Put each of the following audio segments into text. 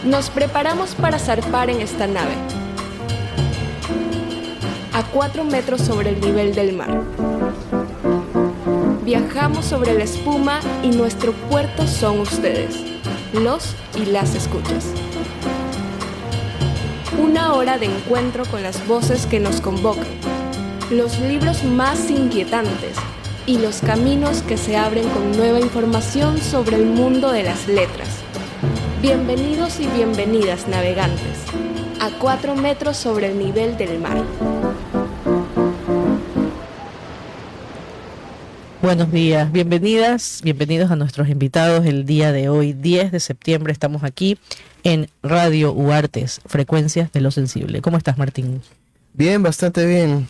Nos preparamos para zarpar en esta nave, a 4 metros sobre el nivel del mar. Viajamos sobre la espuma y nuestro puerto son ustedes, los y las escuchas. Una hora de encuentro con las voces que nos convocan, los libros más inquietantes y los caminos que se abren con nueva información sobre el mundo de las letras. Bienvenidos y bienvenidas, navegantes, a 4 metros sobre el nivel del mar. Buenos días, bienvenidas, bienvenidos a nuestros invitados el día de hoy, 10 de septiembre, estamos aquí en Radio Uartes, Frecuencias de lo Sensible. ¿Cómo estás, Martín? Bien, bastante bien.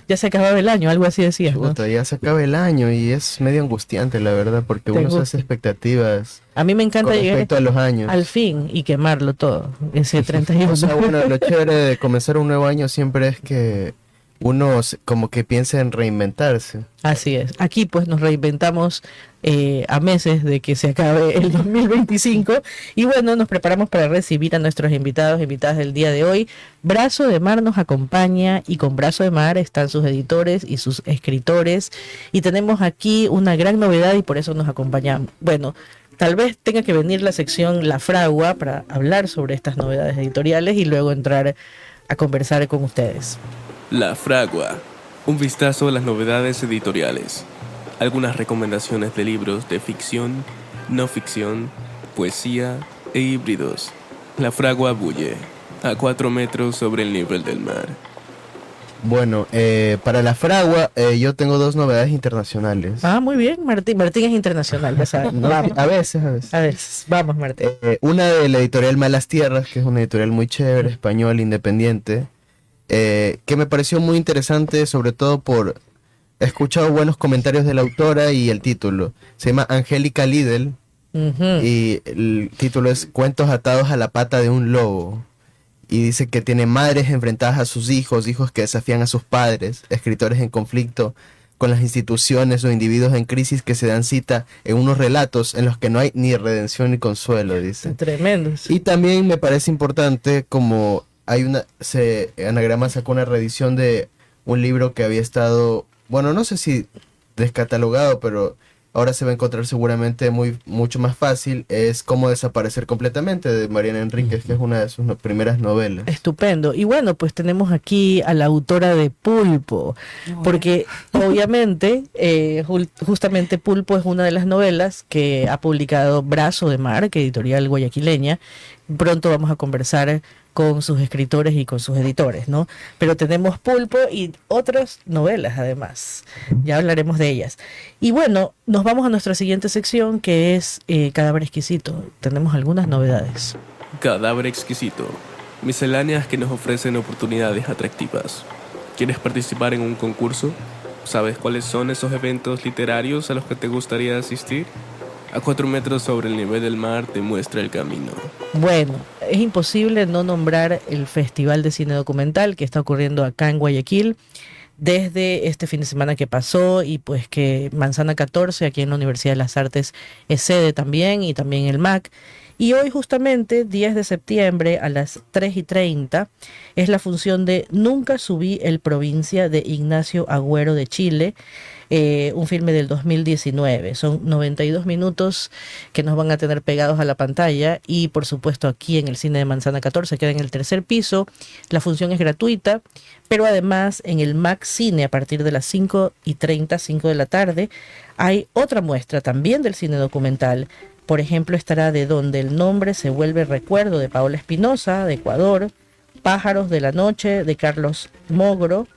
Ya se acababa el año, algo así decías, ¿no? Ya se acaba el año y es medio angustiante, la verdad, porque uno se hace expectativas. A mí me encanta con respecto llegar a los años. al fin y quemarlo todo, ese 31. O sea, bueno, lo chévere de comenzar un nuevo año siempre es que uno como que piensa en reinventarse. Así es. Aquí pues nos reinventamos a meses de que se acabe el 2025 y bueno, nos preparamos para recibir a nuestros invitados, invitadas del día de hoy. Brazo de Mar nos acompaña y con Brazo de Mar están sus editores y sus escritores y tenemos aquí una gran novedad y por eso nos acompañamos. Bueno, tal vez tenga que venir la sección La Fragua para hablar sobre estas novedades editoriales y luego entrar a conversar con ustedes. La Fragua, un vistazo a las novedades editoriales, algunas recomendaciones de libros de ficción, no ficción, poesía e híbridos. La Fragua bulle, a 4 metros sobre el nivel del mar. Bueno, para La Fragua yo tengo 2 novedades internacionales. Ah, muy bien, Martín. Martín es internacional, ya sabes. No, a veces. Vamos, Martín. Una de la editorial Malas Tierras, que es una editorial muy chévere, español, independiente. Que me pareció muy interesante, sobre todo por he escuchado buenos comentarios de la autora y el título. Se llama Angélica Lidl y el título es Cuentos atados a la pata de un lobo. Y dice que tiene madres enfrentadas a sus hijos, hijos que desafían a sus padres, escritores en conflicto con las instituciones o individuos en crisis que se dan cita en unos relatos en los que no hay ni redención ni consuelo, dice. Tremendos. Y también me parece importante como Anagrama sacó una reedición de un libro que había estado, bueno, no sé si descatalogado, pero ahora se va a encontrar seguramente mucho más fácil. Es Cómo desaparecer completamente, de Mariana Enríquez, que es una de sus primeras novelas. Estupendo. Y bueno, pues tenemos aquí a la autora de Pulpo, porque obviamente, justamente Pulpo es una de las novelas que ha publicado Brazo de Mar, que editorial guayaquileña. Pronto vamos a conversar con sus escritores y con sus editores, ¿no? Pero tenemos Pulpo y otras novelas además, ya hablaremos de ellas. Y bueno, nos vamos a nuestra siguiente sección que es Cadáver Exquisito. Tenemos algunas novedades. Cadáver Exquisito, misceláneas que nos ofrecen oportunidades atractivas. ¿Quieres participar en un concurso? ¿Sabes cuáles son esos eventos literarios a los que te gustaría asistir? A 4 metros sobre el nivel del mar te muestra el camino. Bueno, es imposible no nombrar el Festival de Cine Documental que está ocurriendo acá en Guayaquil desde este fin de semana que pasó y pues que Manzana 14 aquí en la Universidad de las Artes es sede también y también el MAC. Y hoy justamente, 10 de septiembre a las 3:30, es la función de Nunca subí el Provincia de Ignacio Agüero de Chile, un filme del 2019. Son 92 minutos que nos van a tener pegados a la pantalla y por supuesto aquí en el cine de Manzana 14 queda en el 3er piso. La función es gratuita, pero además en el MAC Cine a partir de las 5:30, 5 de la tarde, hay otra muestra también del cine documental. Por ejemplo, estará De donde el nombre se vuelve recuerdo, de Paola Espinosa, de Ecuador, Pájaros de la noche, de Carlos Mogro,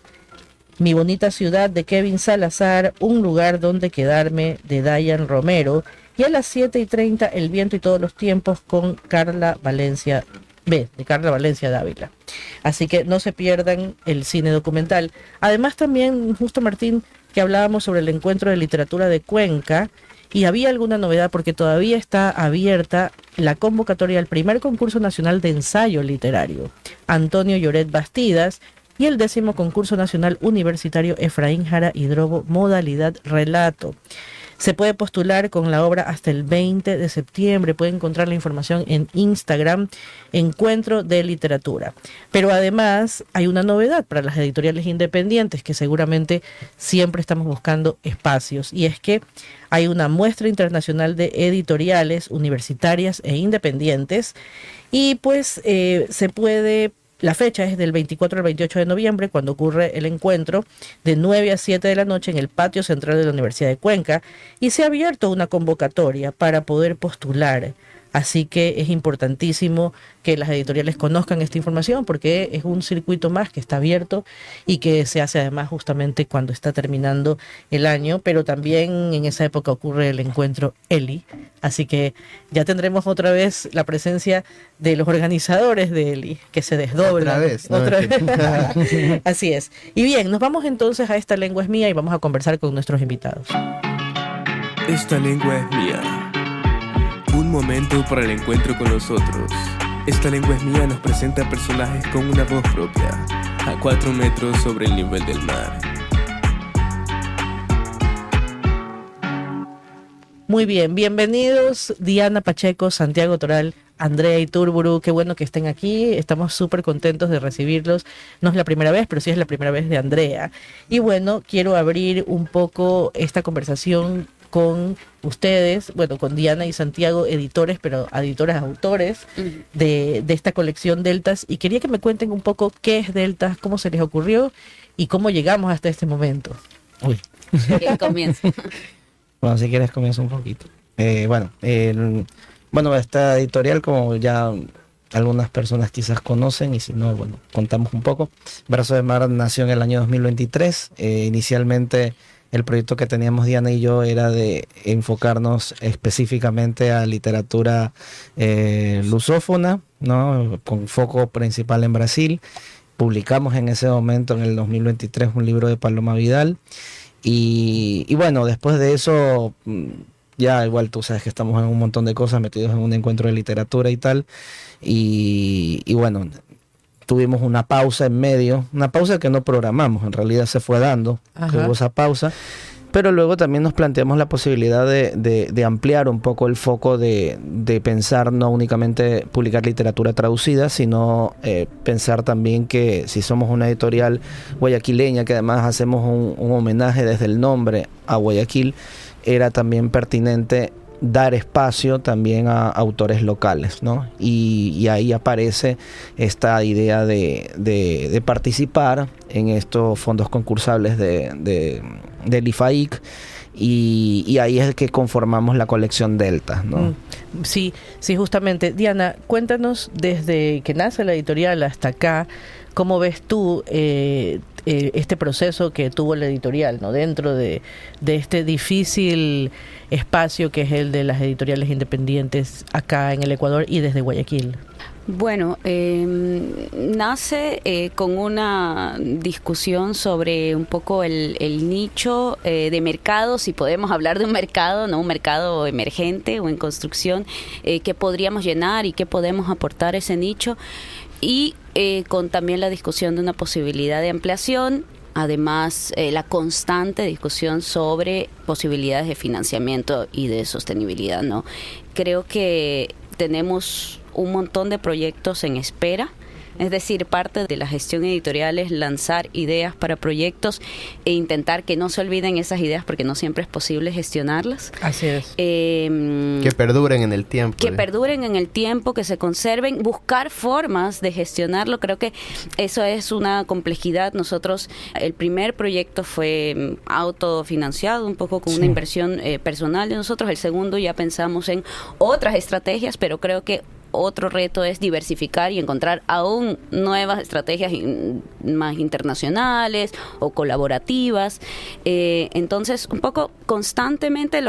Mi bonita ciudad, de Kevin Salazar, Un lugar donde quedarme, de Dayan Romero, y a las 7:30, El viento y todos los tiempos, con Carla Valencia de Carla Valencia Dávila. Así que no se pierdan el cine documental. Además también, justo Martín, que hablábamos sobre el encuentro de literatura de Cuenca, y había alguna novedad porque todavía está abierta la convocatoria al primer concurso nacional de ensayo literario Antonio Lloret Bastidas y el 10º concurso nacional universitario Efraín Jara Hidrobo, modalidad relato. Se puede postular con la obra hasta el 20 de septiembre. Pueden encontrar la información en Instagram, Encuentro de Literatura. Pero además hay una novedad para las editoriales independientes, que seguramente siempre estamos buscando espacios, y es que hay una muestra internacional de editoriales universitarias e independientes, y pues la fecha es del 24 al 28 de noviembre, cuando ocurre el encuentro, de 9 a 7 de la noche en el patio central de la Universidad de Cuenca, y se ha abierto una convocatoria para poder postular. Así que es importantísimo que las editoriales conozcan esta información, porque es un circuito más que está abierto y que se hace además justamente cuando está terminando el año, pero también en esa época ocurre el encuentro ELI. Así que ya tendremos otra vez la presencia de los organizadores de ELI, que se desdoblan. Otra vez. Así es. Y bien, nos vamos entonces a Esta Lengua es Mía y vamos a conversar con nuestros invitados. Esta lengua es mía. Un momento para el encuentro con los otros. Esta lengua es mía nos presenta personajes con una voz propia, a 4 metros sobre el nivel del mar. Muy bien, bienvenidos Diana Pacheco, Santiago Toral, Andrea Iturburu. Qué bueno que estén aquí, estamos súper contentos de recibirlos. No es la primera vez, pero sí es la primera vez de Andrea. Y bueno, quiero abrir un poco esta conversación con ustedes, bueno, con Diana y Santiago, editores, pero editores, autores de esta colección Deltas, y quería que me cuenten un poco qué es Deltas, cómo se les ocurrió y cómo llegamos hasta este momento. Uy. ¿Quién comienza? Bueno, si quieres comienzo un poquito. Bueno, esta editorial, como ya algunas personas quizás conocen, y si no, bueno, contamos un poco. Brazo de Mar nació en el año 2023. Inicialmente el proyecto que teníamos Diana y yo era de enfocarnos específicamente a literatura lusófona, ¿no? Con foco principal en Brasil. Publicamos en ese momento, en el 2023, un libro de Paloma Vidal. Y bueno, después de eso, ya igual tú sabes que estamos en un montón de cosas, metidos en un encuentro de literatura y tal. Y bueno, tuvimos una pausa en medio, una pausa que no programamos, en realidad se fue dando, que hubo esa pausa, pero luego también nos planteamos la posibilidad de ampliar un poco el foco de pensar no únicamente publicar literatura traducida, sino pensar también que si somos una editorial guayaquileña, que además hacemos un homenaje desde el nombre a Guayaquil, era también pertinente dar espacio también a autores locales, ¿no? Y ahí aparece esta idea de participar en estos fondos concursables del IFAIC, y ahí es que conformamos la colección Deltas, ¿no? Sí, justamente. Diana, cuéntanos desde que nace la editorial hasta acá, ¿cómo ves tú este proceso que tuvo la editorial, ¿no? Dentro de este difícil espacio que es el de las editoriales independientes acá en el Ecuador y desde Guayaquil? Bueno, nace con una discusión sobre un poco el nicho de mercado, si podemos hablar de un mercado, no un mercado emergente o en construcción, que podríamos llenar y qué podemos aportar a ese nicho, y con también la discusión de una posibilidad de ampliación. Además, la constante discusión sobre posibilidades de financiamiento y de sostenibilidad, ¿no? Creo que tenemos un montón de proyectos en espera. Es decir, parte de la gestión editorial es lanzar ideas para proyectos e intentar que no se olviden esas ideas, porque no siempre es posible gestionarlas. Así es. Que perduren en el tiempo. Que perduren en el tiempo, que se conserven, buscar formas de gestionarlo. Creo que eso es una complejidad. Nosotros, el primer proyecto fue autofinanciado, un poco con una inversión personal de nosotros. El segundo ya pensamos en otras estrategias, pero creo que otro reto es diversificar y encontrar aún nuevas estrategias más internacionales o colaborativas. Entonces, un poco constantemente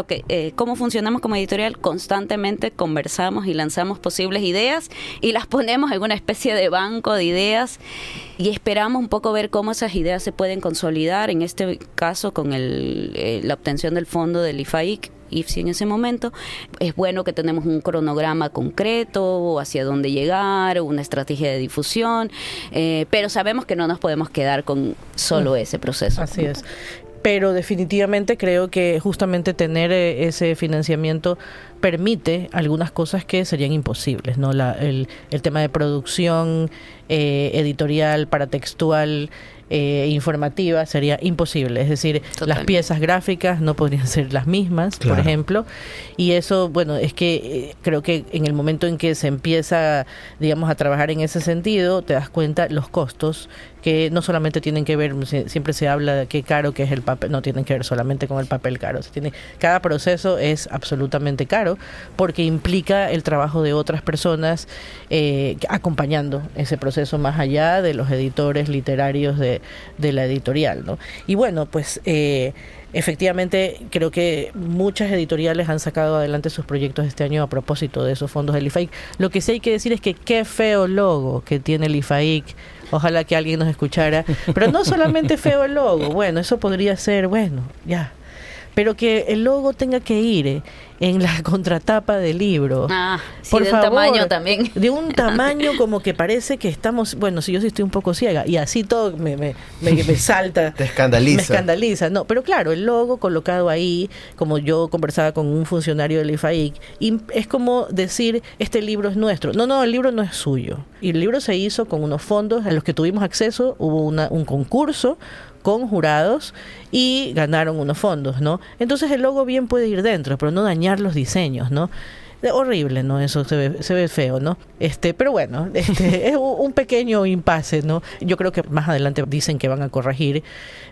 cómo funcionamos como editorial, constantemente conversamos y lanzamos posibles ideas y las ponemos en una especie de banco de ideas y esperamos un poco ver cómo esas ideas se pueden consolidar, en este caso con la obtención del fondo del IFAIC. Y si en ese momento es bueno que tenemos un cronograma concreto hacia dónde llegar, una estrategia de difusión, pero sabemos que no nos podemos quedar con solo ese proceso. Así es. pero definitivamente creo que justamente tener ese financiamiento permite algunas cosas que serían imposibles, ¿no? El tema de producción editorial, paratextual, informativa sería imposible, es decir, Total. las piezas gráficas no podrían ser las mismas, Claro. por ejemplo, y eso, bueno, es que creo que en el momento en que se empieza, digamos, a trabajar en ese sentido, te das cuenta los costos que no solamente tienen que ver, siempre se habla de qué caro que es el papel, no tienen que ver solamente con el papel caro, cada proceso es absolutamente caro porque implica el trabajo de otras personas acompañando ese proceso más allá de los editores literarios de la editorial, ¿no? Y bueno, pues efectivamente creo que muchas editoriales han sacado adelante sus proyectos este año a propósito de esos fondos del IFAIC. Lo que sí hay que decir es que qué feo logo que tiene el IFAIC. Ojalá que alguien nos escuchara. Pero no solamente feo el logo. Bueno, eso podría ser, bueno, ya. Pero que el logo tenga que ir en la contratapa del libro. Sí, Por de favor, un tamaño también. De un tamaño como que parece que estamos, bueno, si yo sí estoy un poco ciega y así todo me salta. Te escandaliza. Me escandaliza, no, pero claro, el logo colocado ahí, como yo conversaba con un funcionario del IFAIC, y es como decir, este libro es nuestro. No, el libro no es suyo. Y el libro se hizo con unos fondos a los que tuvimos acceso, hubo un concurso con jurados y ganaron unos fondos, ¿no? Entonces el logo bien puede ir dentro, pero no dañar los diseños, ¿no? Horrible, ¿no? Eso se ve feo, ¿no? Pero bueno, es un pequeño impasse, ¿no? Yo creo que más adelante dicen que van a corregir,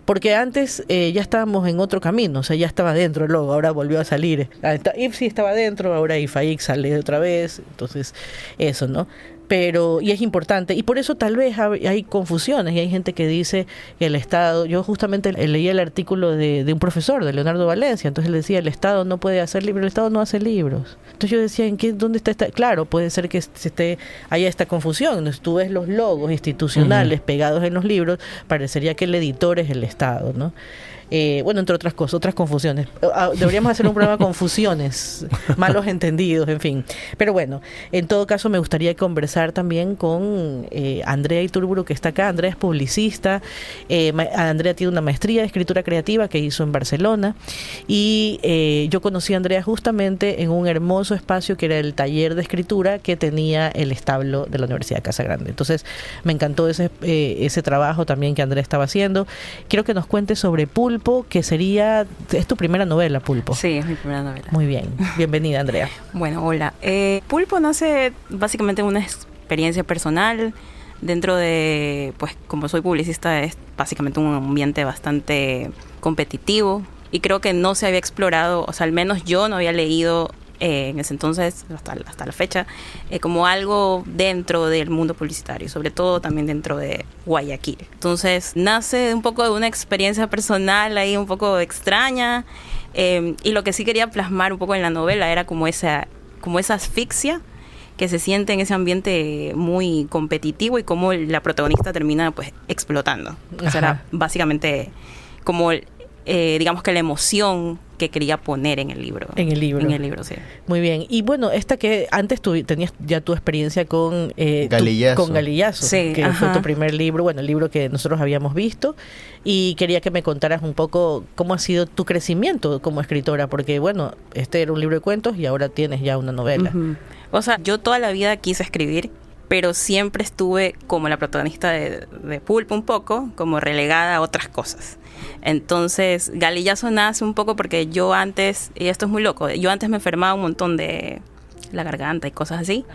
porque antes ya estábamos en otro camino, o sea, ya estaba dentro el logo, ahora volvió a salir. IFSI estaba dentro, ahora IFAIC sale otra vez, entonces eso, ¿no? Pero, y es importante, y por eso tal vez hay confusiones, y hay gente que dice que el Estado, yo justamente leí el artículo de un profesor, de Leonardo Valencia, entonces él decía, el Estado no puede hacer libros, el Estado no hace libros. Entonces yo decía, ¿dónde está esta? Claro, puede ser que haya esta confusión. Entonces, tú ves los logos institucionales pegados en los libros, parecería que el editor es el Estado, ¿no? Bueno, entre otras cosas, otras confusiones. Deberíamos hacer un programa de confusiones, malos entendidos, en fin. Pero bueno, en todo caso me gustaría conversar también con Andrea Iturburu, que está acá. Andrea es publicista. Andrea tiene una maestría de escritura creativa que hizo en Barcelona. Y yo conocí a Andrea justamente en un hermoso espacio que era el taller de escritura que tenía el establo de la Universidad de Casa Grande. Entonces, me encantó ese trabajo también que Andrea estaba haciendo. Quiero que nos cuentes sobre Pulpo, que es tu primera novela, Pulpo. Sí, es mi primera novela. Muy bien, bienvenida, Andrea. Bueno, hola. Pulpo nace básicamente una experiencia personal dentro de, pues como soy publicista, es básicamente un ambiente bastante competitivo y creo que no se había explorado, o sea, al menos yo no había leído en ese entonces, hasta la fecha, como algo dentro del mundo publicitario, sobre todo también dentro de Guayaquil. Entonces nace un poco de una experiencia personal ahí un poco extraña, y lo que sí quería plasmar un poco en la novela era como esa asfixia que se siente en ese ambiente muy competitivo y cómo la protagonista termina pues explotando. O sea, era básicamente como digamos que la emoción que quería poner en el libro. En el libro, sí. Muy bien. Y bueno, esta que antes tú tenías ya tu experiencia con Galillazo. Con Galillazo, sí, que ajá. fue tu primer libro, bueno, el libro que nosotros habíamos visto, y quería que me contaras un poco cómo ha sido tu crecimiento como escritora, porque bueno, este era un libro de cuentos y ahora tienes ya una novela. Uh-huh. O sea, yo toda la vida quise escribir, pero siempre estuve como la protagonista de Pulpo un poco, como relegada a otras cosas. Entonces, Galillazo nace un poco porque yo antes, y esto es muy loco, yo antes me enfermaba un montón de la garganta y cosas así,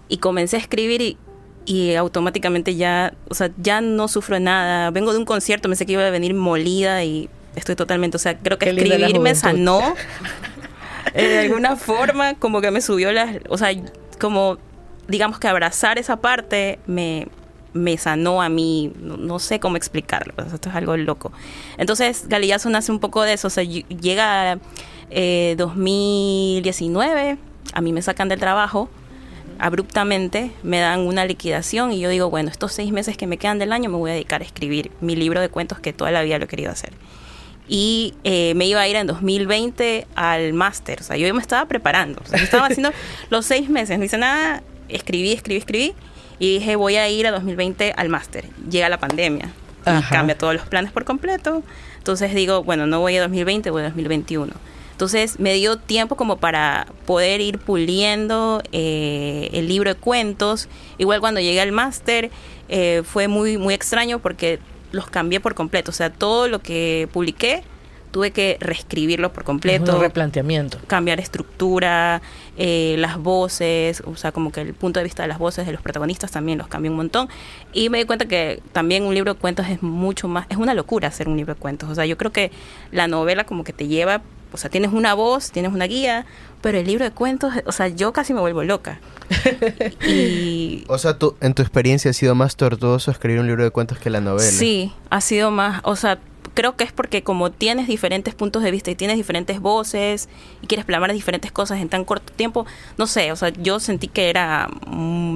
y comencé a escribir y automáticamente ya, o sea, ya no sufro nada. Vengo de un concierto, pensé que iba a venir molida y estoy totalmente, o sea, creo que escribir me sanó. De alguna forma, como que me subió o sea, como digamos que abrazar esa parte me sanó a mí, no sé cómo explicarlo, esto es algo loco. Entonces Galillazo nace un poco de eso, o sea, llega 2019, a mí me sacan del trabajo abruptamente, me dan una liquidación y yo digo, bueno, estos 6 meses que me quedan del año me voy a dedicar a escribir mi libro de cuentos que toda la vida lo he querido hacer. Y me iba a ir en 2020 al máster, o sea, yo me estaba preparando, o sea, yo estaba haciendo los 6 meses, no hice nada, escribí, y dije, voy a ir a 2020 al máster. Llega la pandemia. y Ajá. cambia todos los planes por completo. Entonces digo, bueno, no voy a 2020, voy a 2021. Entonces me dio tiempo como para poder ir puliendo el libro de cuentos. Igual cuando llegué al máster fue muy, muy extraño porque los cambié por completo. O sea, todo lo que publiqué tuve que reescribirlo por completo. Un replanteamiento. Cambiar estructura, las voces, o sea, como que el punto de vista de las voces de los protagonistas también los cambié un montón. Y me di cuenta que también un libro de cuentos es mucho más, es una locura hacer un libro de cuentos. O sea, yo creo que la novela como que te lleva, o sea, tienes una voz, tienes una guía, pero el libro de cuentos, o sea, yo casi me vuelvo loca. Y O sea, en tu experiencia ha sido más tortuoso escribir un libro de cuentos que la novela. sí, ha sido más, o sea, creo que es porque como tienes diferentes puntos de vista y tienes diferentes voces y quieres plasmar diferentes cosas en tan corto tiempo, no sé, o sea, yo sentí que era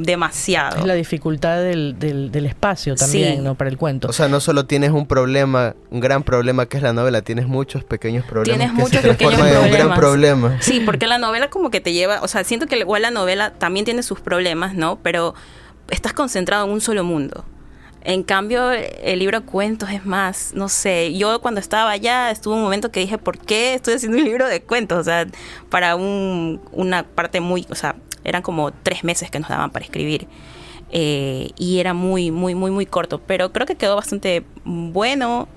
demasiado. Es la dificultad del espacio también, Sí. ¿no? Para el cuento. O sea, no solo tienes un problema, un gran problema que es la novela, tienes muchos pequeños problemas Tienes que muchos se pequeños transforman en un gran problemas. problema. Sí, porque la novela como que te lleva, o sea, siento que igual la novela también tiene sus problemas, ¿no? Pero estás concentrado en un solo mundo. En cambio, el libro de cuentos es más, no sé, yo cuando estaba allá estuve un momento que dije, ¿por qué estoy haciendo un libro de cuentos? O sea, para una parte muy, o sea, eran como 3 meses que nos daban para escribir. Y era muy, muy, muy, muy corto, pero creo que quedó bastante bueno.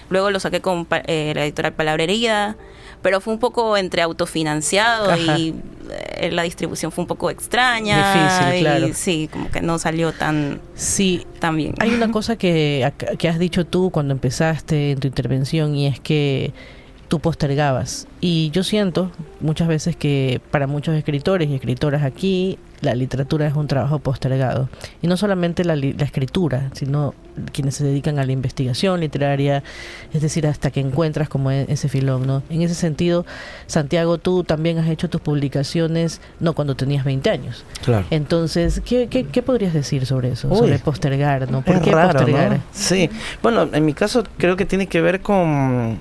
Luego lo saqué con la editorial Palabra Herida, pero fue un poco entre autofinanciado. Ajá. Y la distribución fue un poco extraña. Difícil, claro. Y sí, como que no salió tan Sí, bien. hay una cosa que has dicho tú cuando empezaste en tu intervención y es que tú postergabas. Y yo siento muchas veces que para muchos escritores y escritoras aquí la literatura es un trabajo postergado. Y no solamente la escritura, sino quienes se dedican a la investigación literaria, es decir, hasta que encuentras como ese filón, ¿no? En ese sentido, Santiago, tú también has hecho tus publicaciones, no cuando tenías 20 años. Claro. Entonces, ¿qué podrías decir sobre eso? Uy, Sobre postergar, ¿no? ¿Por es qué raro, postergar? ¿no? Sí, bueno, en mi caso creo que tiene que ver con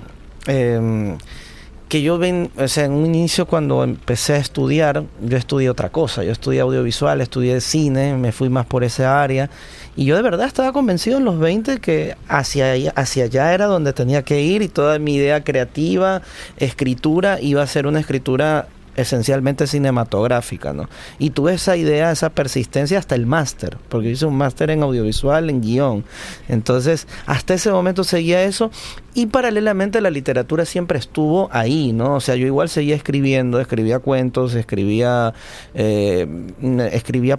que yo o sea, en un inicio cuando empecé a estudiar, yo estudié otra cosa, yo estudié audiovisual, estudié cine, me fui más por esa área y yo de verdad estaba convencido en los 20 que hacia allá era donde tenía que ir y toda mi idea creativa, escritura, iba a ser una escritura esencialmente cinematográfica, ¿no? Y tuve esa idea, esa persistencia hasta el máster, porque hice un máster en audiovisual, en guión. Entonces, hasta ese momento seguía eso y paralelamente la literatura siempre estuvo ahí, ¿no? O sea, yo igual seguía escribiendo, escribía cuentos, escribía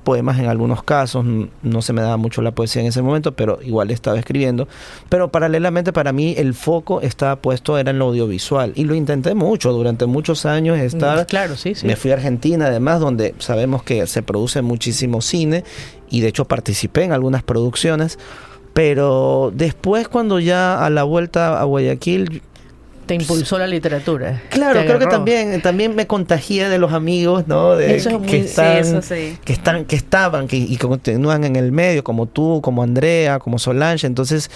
poemas en algunos casos, no se me daba mucho la poesía en ese momento, pero igual estaba escribiendo. Pero paralelamente para mí el foco estaba puesto, era en lo audiovisual. Y lo intenté mucho, durante muchos años estar... Claro, sí, sí. Me fui a Argentina, además, donde sabemos que se produce muchísimo cine y de hecho participé en algunas producciones, pero después cuando ya a la vuelta a Guayaquil... Te impulsó la literatura. Claro, Te creo que agarró. también me contagié de los amigos, ¿no? De, Eso es muy- que están, sí, eso sí. que estaban y que continúan en el medio, como tú, como Andrea, como Solange. Entonces,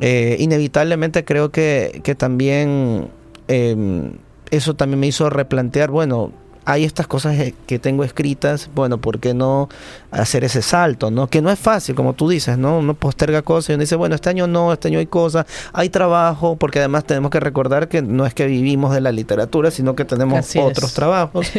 inevitablemente creo que también eso también me hizo replantear, bueno, hay estas cosas que tengo escritas, bueno, ¿por qué no hacer ese salto, no? Que no es fácil, como tú dices, ¿no? Uno posterga cosas y uno dice, bueno, este año no, este año hay cosas, hay trabajo, porque además tenemos que recordar que no es que vivimos de la literatura, sino que tenemos Así otros es. trabajos.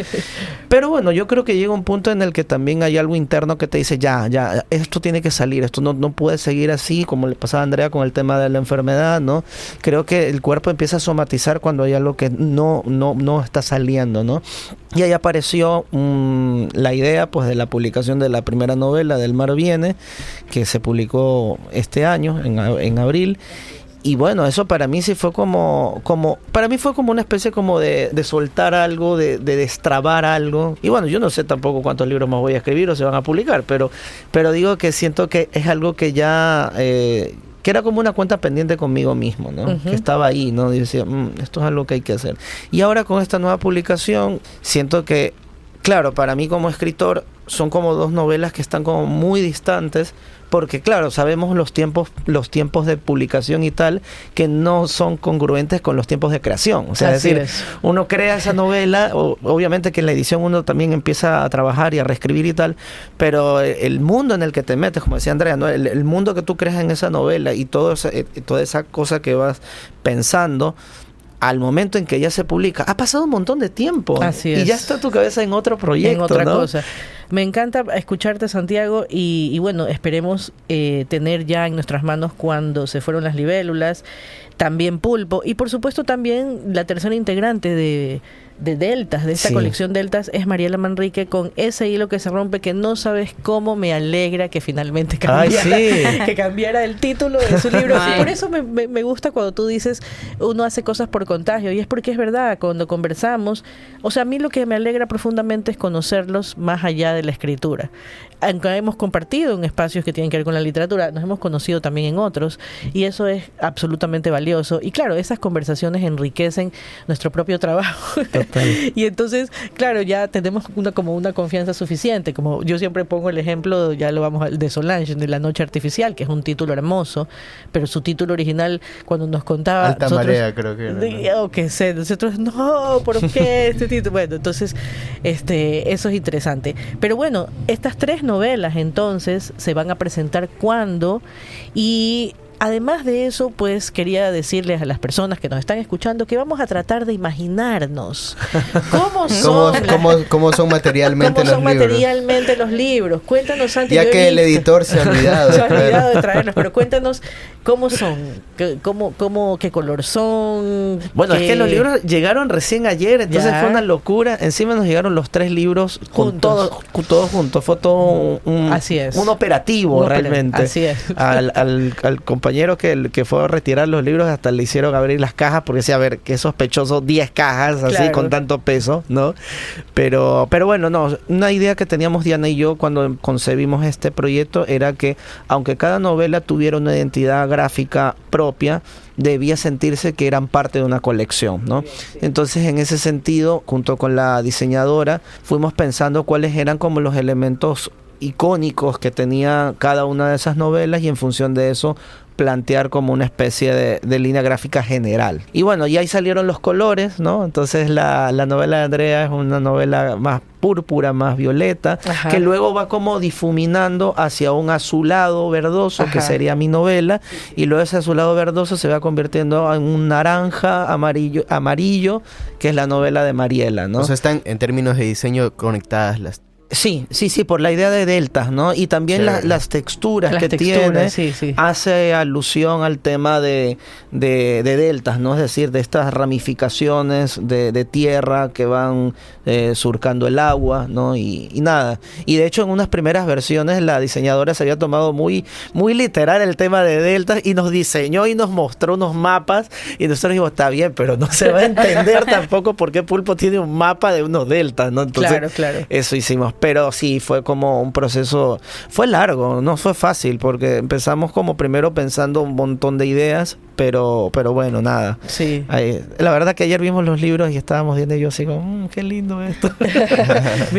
Pero bueno, yo creo que llega un punto en el que también hay algo interno que te dice, ya, esto tiene que salir, esto no puede seguir así, como le pasaba a Andrea con el tema de la enfermedad, ¿no? Creo que el cuerpo empieza a somatizar cuando hay algo que no está saliendo, ¿no? Y ahí apareció la idea pues de la publicación de la primera novela, Del Mar Viene, que se publicó este año, en abril. Y bueno, eso para mí sí fue para mí fue como una especie como de soltar algo, de destrabar algo. Y bueno, yo no sé tampoco cuántos libros más voy a escribir o se van a publicar, pero digo que siento que es algo que ya... que era como una cuenta pendiente conmigo mismo, ¿no? Uh-huh. Que estaba ahí, ¿no? Y decía, esto es algo que hay que hacer. Y ahora con esta nueva publicación, siento que, claro, para mí como escritor, son como dos novelas que están como muy distantes, porque claro, sabemos los tiempos de publicación y tal, que no son congruentes con los tiempos de creación. O sea, Así es decir, es. uno crea esa novela, obviamente que en la edición uno también empieza a trabajar y a reescribir y tal, pero el mundo en el que te metes, como decía Andrea, ¿no? El mundo que tú creas en esa novela y toda esa cosa que vas pensando, al momento en que ya se publica, ha pasado un montón de tiempo. Así y es. ya está tu cabeza en otro proyecto, en otra ¿no? cosa. Me encanta escucharte, Santiago, y bueno, esperemos tener ya en nuestras manos Cuando se fueron las libélulas, también Pulpo, y por supuesto también la tercera integrante de Deltas, de esta Sí. colección Deltas, es Mariela Manrique, con ese hilo que se rompe, que no sabes cómo me alegra que finalmente cambiara, sí. que cambiara el título de su libro. Ay. Y por eso me gusta cuando tú dices, uno hace cosas por contagio, y es porque es verdad, cuando conversamos, o sea, a mí lo que me alegra profundamente es conocerlos más allá de la escritura. Aunque hemos compartido en espacios que tienen que ver con la literatura, nos hemos conocido también en otros, y eso es absolutamente valioso. Y claro, esas conversaciones enriquecen nuestro propio trabajo. Total. Y entonces, claro, ya tenemos como una confianza suficiente. Como yo siempre pongo el ejemplo, ya lo vamos a de Solange, de La Noche Artificial, que es un título hermoso, pero su título original, cuando nos contaba... Alta Marea, creo que era, ¿no? O que sé, nosotros, no, ¿por qué este título? Bueno, entonces, eso es interesante. Pero bueno, estas tres novelas entonces se van a presentar cuando, y además de eso, pues quería decirles a las personas que nos están escuchando que vamos a tratar de imaginarnos cómo son, ¿Cómo son materialmente cómo son los libros? materialmente los libros. Cuéntanos, Santi. Ya yo he que el visto- editor se ha olvidado. se ha olvidado de traerlos, pero cuéntanos cómo son, qué color son. Bueno, es qué- que los libros llegaron recién ayer, entonces Ya. fue una locura. Encima nos llegaron los 3 libros Juntos. todos juntos. Fue todo Así es. un operativo realmente. Así es. Al compañero que fue a retirar los libros, hasta le hicieron abrir las cajas porque decía, a ver, qué sospechoso, 10 cajas así Claro. con tanto peso, ¿no? Pero bueno, no, una idea que teníamos Diana y yo cuando concebimos este proyecto era que aunque cada novela tuviera una identidad gráfica propia, debía sentirse que eran parte de una colección, ¿no? Entonces, en ese sentido, junto con la diseñadora, fuimos pensando cuáles eran como los elementos icónicos que tenía cada una de esas novelas, y en función de eso plantear como una especie de línea gráfica general. Y bueno, y ahí salieron los colores, ¿no? Entonces la novela de Andrea es una novela más púrpura, más violeta, Ajá. que luego va como difuminando hacia un azulado verdoso, que Ajá. sería mi novela, y luego ese azulado verdoso se va convirtiendo en un naranja, amarillo, que es la novela de Mariela, ¿no? O sea, están en términos de diseño conectadas las... Sí, por la idea de deltas, ¿no? Y también Chévere. las texturas Las que texturas, tiene, sí, sí. hace alusión al tema de deltas, ¿no? Es decir, de estas ramificaciones de tierra que van surcando el agua, ¿no? Y nada. Y de hecho, en unas primeras versiones, la diseñadora se había tomado muy literal el tema de deltas y nos diseñó y nos mostró unos mapas, y nosotros dijimos, está bien, pero no se va a entender tampoco por qué Pulpo tiene un mapa de unos deltas, ¿no? Entonces, Claro. eso hicimos. Pero sí, fue como un proceso, fue largo, no fue fácil, porque empezamos como primero pensando un montón de ideas, pero bueno, nada. Sí. La verdad que ayer vimos los libros y estábamos viendo, y yo así como, qué lindo esto.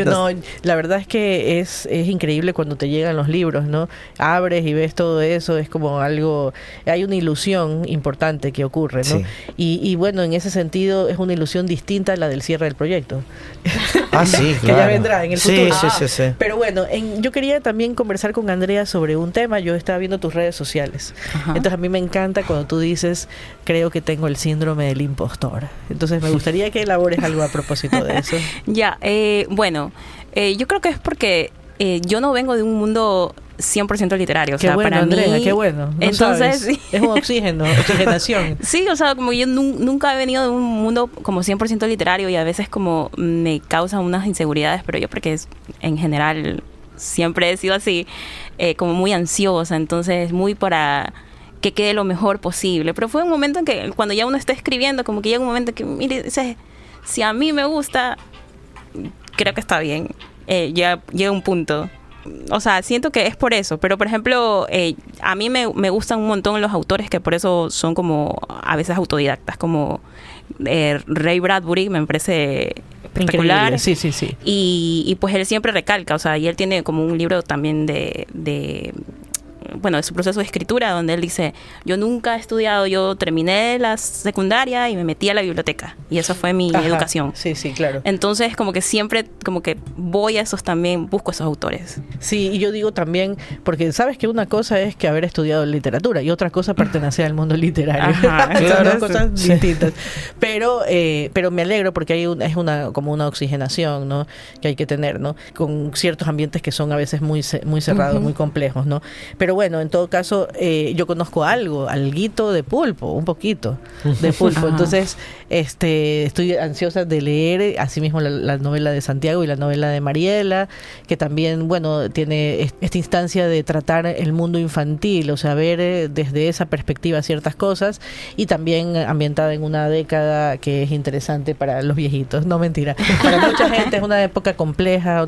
No, la verdad es que es increíble cuando te llegan los libros, ¿no? Abres y ves todo eso, es como algo, hay una ilusión importante que ocurre, ¿no? Sí. Y bueno, en ese sentido es una ilusión distinta a la del cierre del proyecto. Ah, sí, Que ya vendrá en el futuro. Sí. Pero bueno, yo quería también conversar con Andrea sobre un tema. Yo estaba viendo tus redes sociales. Ajá. Entonces a mí me encanta cuando tú dices, creo que tengo el síndrome del impostor. Entonces me gustaría que elabores algo a propósito de eso. Ya, bueno, yo creo que es porque yo no vengo de un mundo 100% literario. O Qué sea, bueno, para Andrea, mí, qué bueno. No entonces, sabes. sí. Es un oxigenación. Sí, o sea, como yo nunca he venido de un mundo como 100% literario, y a veces como me causan unas inseguridades, pero yo porque en general siempre he sido así, como muy ansiosa, entonces muy para que quede lo mejor posible. Pero fue un momento en que cuando ya uno está escribiendo, como que llega un momento que, mire, dice, si a mí me gusta, creo que está bien. Ya llega un punto. O sea, siento que es por eso. Pero, por ejemplo, a mí me gustan un montón los autores que por eso son como a veces autodidactas, como Ray Bradbury, me parece espectacular. Increíble. Sí. Y pues él siempre recalca, o sea, y él tiene como un libro también bueno, de su proceso de escritura, donde él dice, yo nunca he estudiado, yo terminé la secundaria y me metí a la biblioteca, y esa fue mi educación. Sí, claro. Entonces, como que siempre, como que voy a esos también, busco esos autores. Sí, y yo digo también, porque sabes que una cosa es que haber estudiado literatura y otra cosa pertenecer al mundo literario. Ajá, Son dos sí. cosas distintas. Pero me alegro porque es como una oxigenación, ¿no? Que hay que tener, ¿no? Con ciertos ambientes que son a veces muy cerrados, muy complejos, ¿no? Pero bueno, en todo caso, yo conozco alguito de pulpo, un poquito de pulpo. Entonces, estoy ansiosa de leer asimismo la novela de Santiago y la novela de Mariela, que también, bueno, tiene esta instancia de tratar el mundo infantil, o sea, ver desde esa perspectiva ciertas cosas, y también ambientada en una década que es interesante para los viejitos, no mentira. Para mucha gente es una época compleja,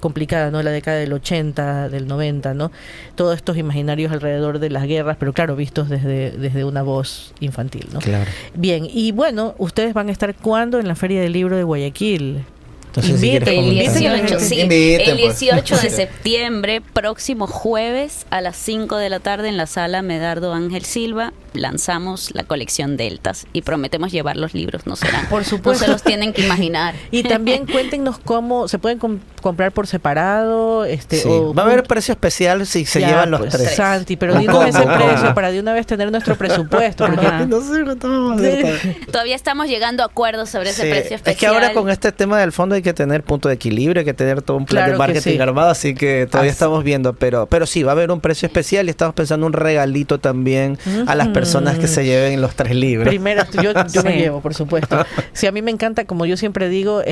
complicada, ¿no? La década del 80, del 90, ¿no? Todos estos imaginarios alrededor de las guerras, pero claro, vistos desde una voz infantil, ¿no? Claro. Bien, y bueno, ustedes van a estar ¿cuándo en la Feria del Libro de Guayaquil? Entonces, si quieres El comentar. 18, sí, Inviten, el pues. 18 de septiembre, próximo jueves a las 5 de la tarde en la sala Medardo Ángel Silva, lanzamos la colección Deltas y prometemos llevar los libros, no serán. Por supuesto. No se los tienen que imaginar. Y también cuéntenos cómo se pueden comprar por separado, Sí. o Va a haber precio especial si se Ya, llevan los pues, tres. Santi, pero Un dinos ese combo. precio para de una vez tener nuestro presupuesto, porque Ajá. No sé cuánto vamos a hacer. Todavía estamos llegando a acuerdos sobre ese Sí, precio especial. es que ahora con este tema del fondo hay que tener punto de equilibrio, hay que tener todo un plan Claro de que marketing sí. armado, así que todavía Así. estamos viendo, pero sí, va a haber un precio especial y estamos pensando un regalito también a las personas que se lleven los 3 libros. primero yo me Sí. llevo, por supuesto. Sí, a mí me encanta, como yo siempre digo,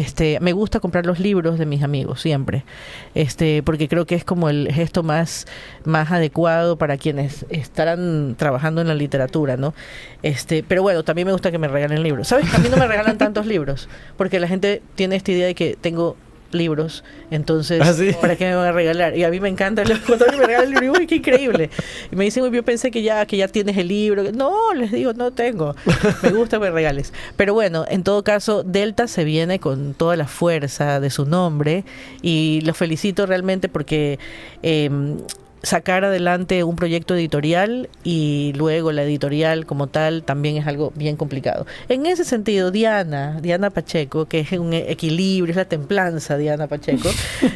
me gusta comprar los libros de mis amigos, siempre. Porque creo que es como el gesto más adecuado para quienes estarán trabajando en la literatura, ¿no? Pero bueno, también me gusta que me regalen libros. ¿Sabes? A mí no me regalan tantos libros, porque la gente tiene esta idea de que tengo libros, entonces ¿Ah, sí? ¿para qué me van a regalar? Y a mí me encanta cuando me regalan el libro, y uy, qué increíble. Y me dicen, uy, yo pensé que ya tienes el libro. No, les digo, no tengo. Me gusta que me regales. Pero bueno, en todo caso, Delta se viene con toda la fuerza de su nombre, y los felicito realmente porque sacar adelante un proyecto editorial y luego la editorial como tal también es algo bien complicado. En ese sentido, Diana Pacheco, que es un equilibrio, es la templanza, Diana Pacheco,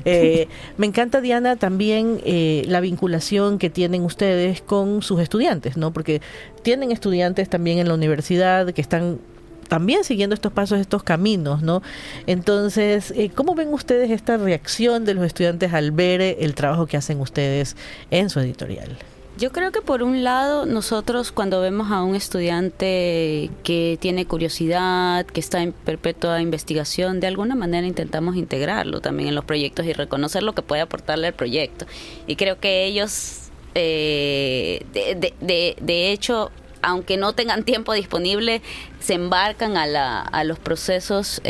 me encanta, Diana, también la vinculación que tienen ustedes con sus estudiantes, ¿no? Porque tienen estudiantes también en la universidad que están también siguiendo estos pasos, estos caminos, ¿no? Entonces, ¿cómo ven ustedes esta reacción de los estudiantes al ver el trabajo que hacen ustedes en su editorial? Yo creo que por un lado nosotros cuando vemos a un estudiante que tiene curiosidad, que está en perpetua investigación, de alguna manera intentamos integrarlo también en los proyectos y reconocer lo que puede aportarle al proyecto. Y creo que ellos, de hecho, aunque no tengan tiempo disponible, se embarcan a los procesos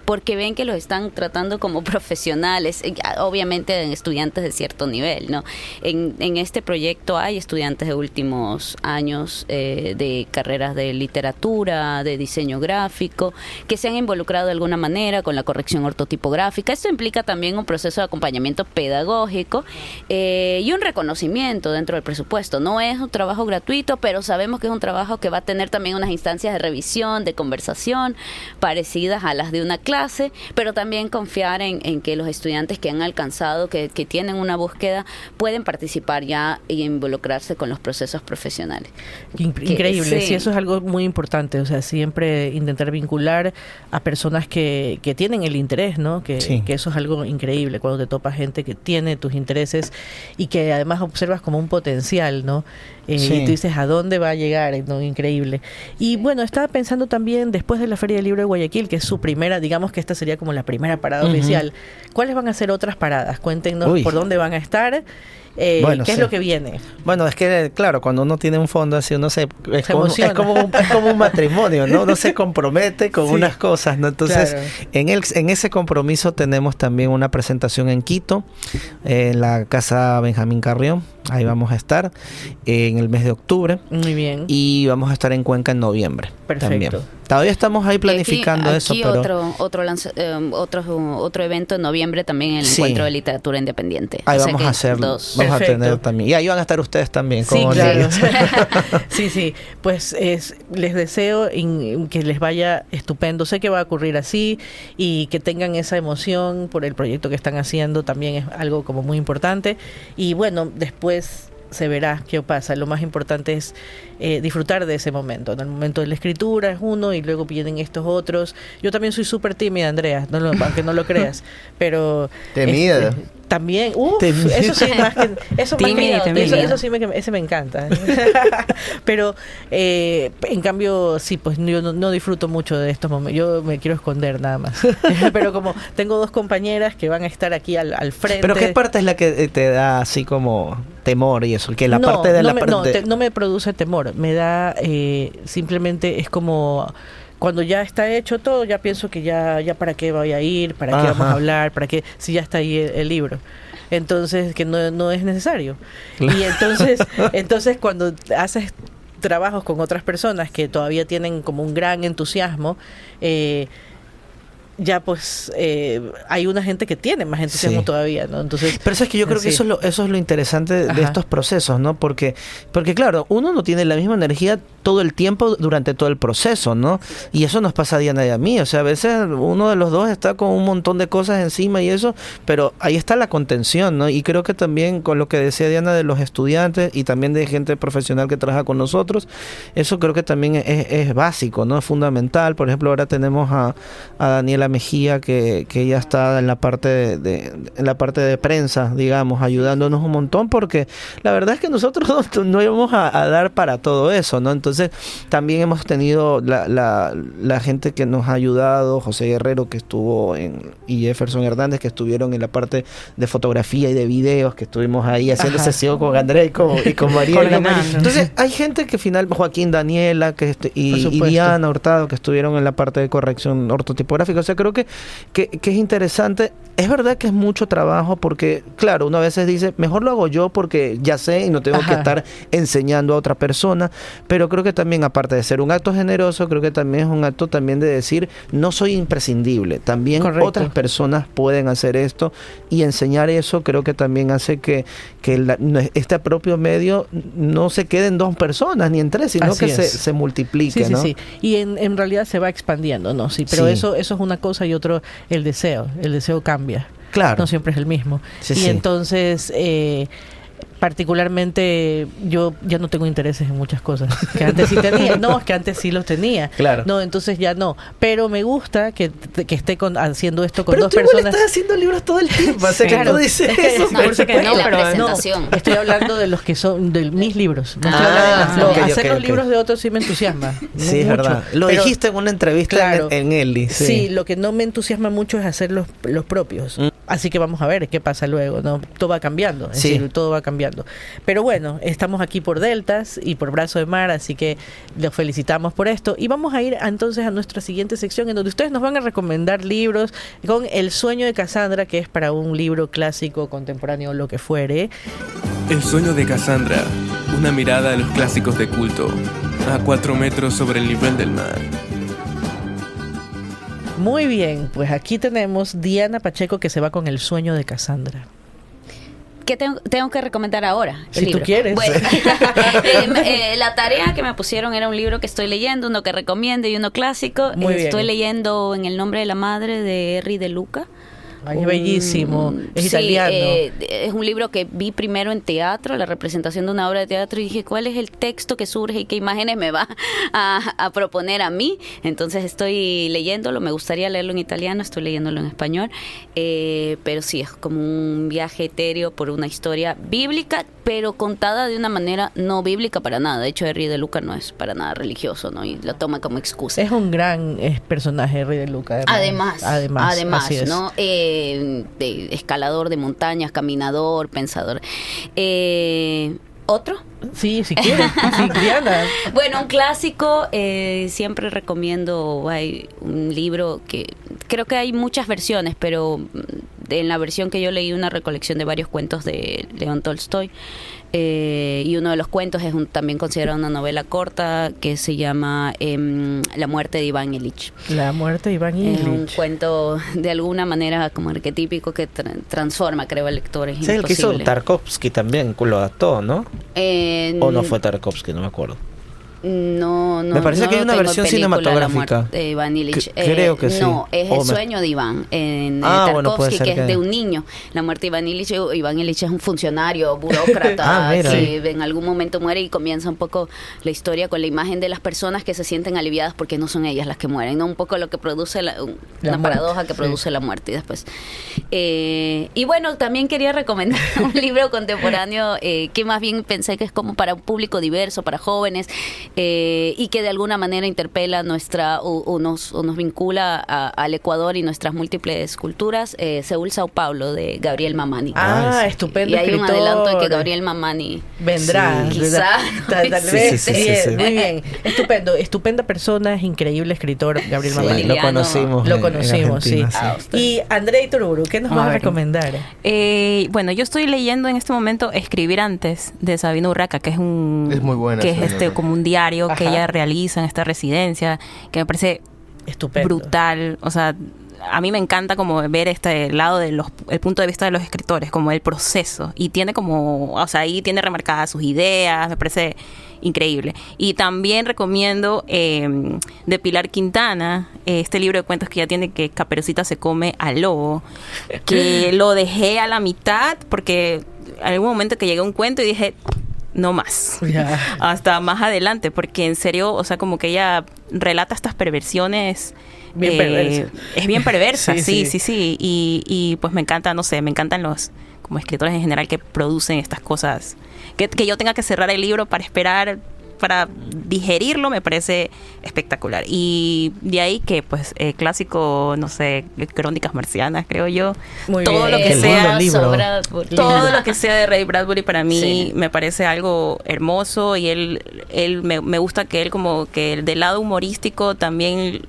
porque ven que los están tratando como profesionales, obviamente estudiantes de cierto nivel, ¿no? En este proyecto hay estudiantes de últimos años de carreras de literatura, de diseño gráfico, que se han involucrado de alguna manera con la corrección ortotipográfica. Esto implica también un proceso de acompañamiento pedagógico y un reconocimiento dentro del presupuesto. No es un trabajo gratuito, pero sabemos que es un trabajo que va a tener también unas instancias de revisión, de conversación parecidas a las de una clase, pero también confiar en que los estudiantes que han alcanzado, que tienen una búsqueda, pueden participar ya y involucrarse con los procesos profesionales. Increíble, Sí. sí, eso es algo muy importante, o sea, siempre intentar vincular a personas que tienen el interés, ¿no? Que eso es algo increíble, cuando te topa gente que tiene tus intereses y que además observas como un potencial, ¿no? Y tú dices, ¿a dónde va a llegar? ¿No? Increíble. Y bueno, estaba pensando también, después de la Feria del Libro de Guayaquil, que es su primera, digamos que esta sería como la primera parada oficial, ¿cuáles van a ser otras paradas? Cuéntenos por dónde van a estar. Bueno, ¿qué es lo que viene? Bueno, es que, claro, cuando uno tiene un fondo así, uno se emociona. es como un matrimonio, ¿no? Uno se compromete con unas cosas, ¿no? Entonces, claro. en ese compromiso tenemos también una presentación en Quito, en la Casa Benjamín Carrión. Ahí vamos a estar en el mes de octubre. Muy bien. Y vamos a estar en Cuenca en noviembre. Perfecto. También. Todavía estamos ahí planificando aquí eso, pero... otro evento en noviembre también, el Sí. Encuentro de Literatura Independiente. Ahí O sea vamos que a hacer, dos. vamos a Perfecto. tener también. Y ahí van a estar ustedes también. Sí, como claro. líderes. Sí, pues les deseo que les vaya estupendo. Sé que va a ocurrir así y que tengan esa emoción por el proyecto que están haciendo, también es algo como muy importante. Y bueno, después se verá qué pasa. Lo más importante es disfrutar de ese momento. En el momento de la escritura es uno y luego vienen estos otros. Yo también soy súper tímida, Andrea, aunque no lo creas, pero... Temida. También, Temida. eso sí, eso Tímida y temida. eso sí ese me encanta. Pero en cambio, sí, pues yo no disfruto mucho de estos momentos. Yo me quiero esconder nada más. Pero como tengo dos compañeras que van a estar aquí al frente. Pero ¿qué parte es la que te da así como temor y eso? Que la parte de no me produce temor. Me da simplemente es como cuando ya está hecho todo, ya pienso que ya para qué voy a ir, para qué vamos a hablar, para qué, si ya está ahí el libro. Entonces, que no es necesario. Claro. Y entonces cuando haces trabajos con otras personas que todavía tienen como un gran entusiasmo, ya pues hay una gente que tiene más entusiasmo Sí. todavía, ¿no? Entonces, Pero es que yo creo que sí. eso es lo interesante de Ajá. estos procesos, ¿no? Porque claro, uno no tiene la misma energía todo el tiempo durante todo el proceso, ¿no? Y eso nos pasa a Diana y a mí. O sea, a veces uno de los dos está con un montón de cosas encima y eso, pero ahí está la contención, ¿no? Y creo que también con lo que decía Diana de los estudiantes y también de gente profesional que trabaja con nosotros, eso creo que también es básico, ¿no? Es fundamental. Por ejemplo, ahora tenemos a Daniela Mejía que ella está en la parte en la parte de prensa, digamos, ayudándonos un montón, porque la verdad es que nosotros no íbamos a dar para todo eso, ¿no? Entonces también hemos tenido la gente que nos ha ayudado, José Guerrero que estuvo y Jefferson Hernández que estuvieron en la parte de fotografía y de videos, que estuvimos ahí haciendo sesión con Andrea y con María. Coordinando. Entonces hay gente que finalmente, Joaquín Daniela y Por supuesto. Diana Hurtado que estuvieron en la parte de corrección ortotipográfica. O sea, creo que es interesante. Es verdad que es mucho trabajo porque, claro, uno a veces dice, mejor lo hago yo porque ya sé y no tengo que estar enseñando a otra persona, pero creo que también, aparte de ser un acto generoso, creo que también es un acto también de decir, no soy imprescindible, también Correcto. otras personas pueden hacer esto y enseñar eso creo que también hace que este propio medio no se quede en 2 personas ni en 3, sino Así que es. se multiplique, Sí, ¿no? sí. Y en realidad se va expandiendo, ¿no? Sí, pero Sí. eso es una cosa y otro, el deseo cambia. Claro. No siempre es el mismo. Sí, y sí. entonces, particularmente, yo ya no tengo intereses en muchas cosas que antes sí tenía. No, es que antes sí los tenía. Claro. No, entonces ya no. Pero me gusta que esté haciendo esto con Pero 2 tú igual personas. estás haciendo libros todo el tiempo. O sea, que Claro. tú dices Es que eso. no, Parece que no, la pero presentación. Estoy hablando de los que son de mis libros. No estoy Ah, hablando de ok, hacer ok, los ok. libros de otros sí me entusiasma. Sí, es mucho. verdad. Lo Pero- dijiste en una entrevista Claro. en Eli. Sí, lo que no me entusiasma mucho es hacer los propios. Así que vamos a ver qué pasa luego, ¿no? Todo va cambiando, es Sí. decir, todo va cambiando. Pero bueno, estamos aquí por Deltas y por Brazo de Mar, así que los felicitamos por esto. Y vamos a ir entonces a nuestra siguiente sección en donde ustedes nos van a recomendar libros con El sueño de Cassandra, que es para un libro clásico, contemporáneo, lo que fuere. El sueño de Cassandra, una mirada a los clásicos de culto, a 4 metros sobre el nivel del mar. Muy bien, pues aquí tenemos Diana Pacheco que se va con El sueño de Cassandra. ¿Qué tengo que recomendar ahora? Si tú quieres. Bueno, la tarea que me pusieron era un libro que estoy leyendo, uno que recomiendo y uno clásico. Muy bien. Estoy leyendo En el nombre de la madre de Henry de Luca. Ay, es bellísimo, es Sí, italiano. Es un libro que vi primero en teatro, la representación de una obra de teatro, y dije, ¿cuál es el texto que surge y qué imágenes me va a proponer a mí? Entonces estoy leyéndolo, me gustaría leerlo en italiano, estoy leyéndolo en español, pero sí, es como un viaje etéreo por una historia bíblica, pero contada de una manera no bíblica para nada. De hecho, Henry de Luca no es para nada religioso, ¿no? Y lo toma como excusa. Es un gran personaje, Henry de Luca. Además, así es. ¿no? De escalador de montañas, caminador, pensador. ¿Otro? Sí, si quieres. Sí, Diana. Bueno, un clásico, siempre recomiendo, hay un libro que creo que hay muchas versiones, pero en la versión que yo leí, una recolección de varios cuentos de León Tolstoy. Y uno de los cuentos es también considerado una novela corta que se llama La muerte de Iván Ilich. La muerte de Iván Ilich. Es un cuento de alguna manera como arquetípico que transforma, creo, al lector. Es Sí, el que hizo imposible. Tarkovsky también lo adaptó, ¿no? ¿O no fue Tarkovsky? No me acuerdo. No, Me parece no que hay lo una tengo en versión película, cinematográfica. La muerte de Iván Ilich. Creo que sí. No, es O El sueño de Iván. En bueno, puede Tarkovsky, ser que es que- de un niño. La muerte de Iván Ilich. Iván Ilich es un funcionario, burócrata, Mira. que en algún momento muere, y comienza un poco la historia con la imagen de las personas que se sienten aliviadas porque no son ellas las que mueren, ¿no? Un poco lo que produce una muerte, paradoja que sí. produce la muerte. Y después. Y bueno, también quería recomendar un libro contemporáneo que más bien pensé que es como para un público diverso, para jóvenes, y que de alguna manera interpela o nos vincula al Ecuador y nuestras múltiples culturas. Seúl, Sao Paulo, de Gabriel Mamani. Estupendo Y hay un escritor. adelanto de que Gabriel Mamani vendrá. Sí, quizá. Tal Sí, vez. sí, sí, Bien, sí, sí. muy bien. Estupendo. Estupenda persona, es increíble escritor, Gabriel Sí, Mamani. lo Liliano. conocimos. Lo en conocimos, sí. Argentina, Y Andrei Tururu, ¿qué nos A vas a ver. recomendar? Bueno, yo estoy leyendo en este momento Escribir antes, de Sabina Urraca, que es Es muy buena que es Sabina Urraca. como un diario que Ajá. ella realiza en esta residencia, que me parece Estupendo. brutal. O sea, a mí me encanta como ver este lado el punto de vista de los escritores, como el proceso, y tiene como, o sea, ahí tiene remarcadas sus ideas, me parece increíble. Y también recomiendo de Pilar Quintana, este libro de cuentos que ya tiene, que Caperucita se come al lobo, que lo dejé a la mitad porque en algún momento que llegué a un cuento y dije, no más. Ya. Hasta más adelante, porque en serio, o sea, como que ella relata estas perversiones. Bien perversa. Es bien perversa, Sí, sí. Y pues me encanta, no sé, me encantan los como escritores en general que producen estas cosas. Que yo tenga que cerrar el libro para esperar, para digerirlo, me parece espectacular. Y de ahí que, pues, clásico, no sé, Crónicas Marcianas, creo yo. Muy Todo bien. lo que Qué sea lindo libro. todo lo que sea de Ray Bradbury para mí Sí. me parece algo hermoso, y él me gusta que él como que del lado humorístico también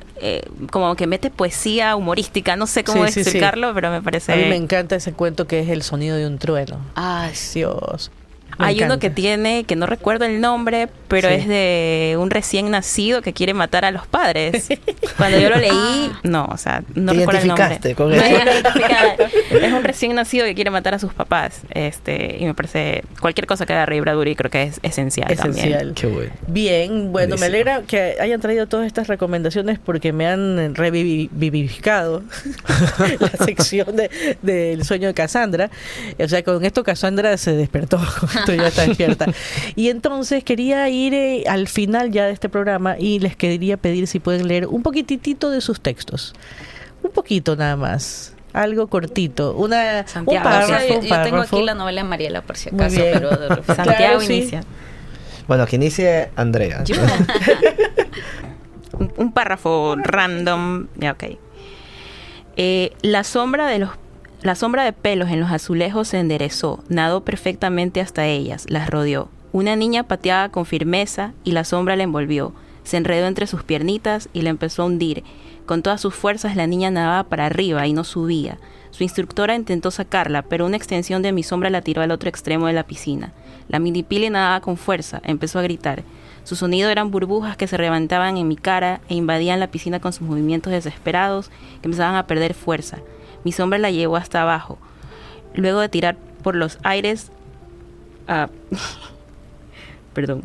como que mete poesía humorística, no sé cómo Sí, sí, sí. explicarlo, pero me parece... A mí me encanta ese cuento que es El sonido de un trueno. Ah, Dios. Me Hay uno encanta. que tiene, que no recuerdo el nombre, pero Sí. es de un recién nacido que quiere matar a los padres. Cuando yo lo leí, no, o sea, no Te recuerdo el nombre. identificaste con Me eso. identifiqué. Es un recién nacido que quiere matar a sus papás. Y me parece, cualquier cosa que haga Ray Bradbury creo que es esencial, también. Esencial. Qué bueno. Bien, bueno, me Buenísimo. alegra que hayan traído todas estas recomendaciones porque me han revivificado la sección del sueño de Cassandra. O sea, con esto Cassandra se despertó, con esto ya está despierta. Y entonces quería ir al final ya de este programa y les quería pedir si pueden leer un poquitito de sus textos. Un poquito nada más. Algo cortito. Un Santiago, párrafo, yo un tengo párrafo. aquí la novela de Mariela, por si Muy acaso, bien. pero de repente- Santiago Claro, sí. inicia. Bueno, que inicie Andrea. Un párrafo random. Ya, ok. La sombra de pelos en los azulejos se enderezó, nadó perfectamente hasta ellas, las rodeó. Una niña pateaba con firmeza y la sombra la envolvió. Se enredó entre sus piernitas y la empezó a hundir. Con todas sus fuerzas la niña nadaba para arriba y no subía. Su instructora intentó sacarla, pero una extensión de mi sombra la tiró al otro extremo de la piscina. La minipili nadaba con fuerza, empezó a gritar. Su sonido eran burbujas que se levantaban en mi cara e invadían la piscina con sus movimientos desesperados que empezaban a perder fuerza. Mi sombra la llevó hasta abajo. Luego de tirar por los aires... Perdón.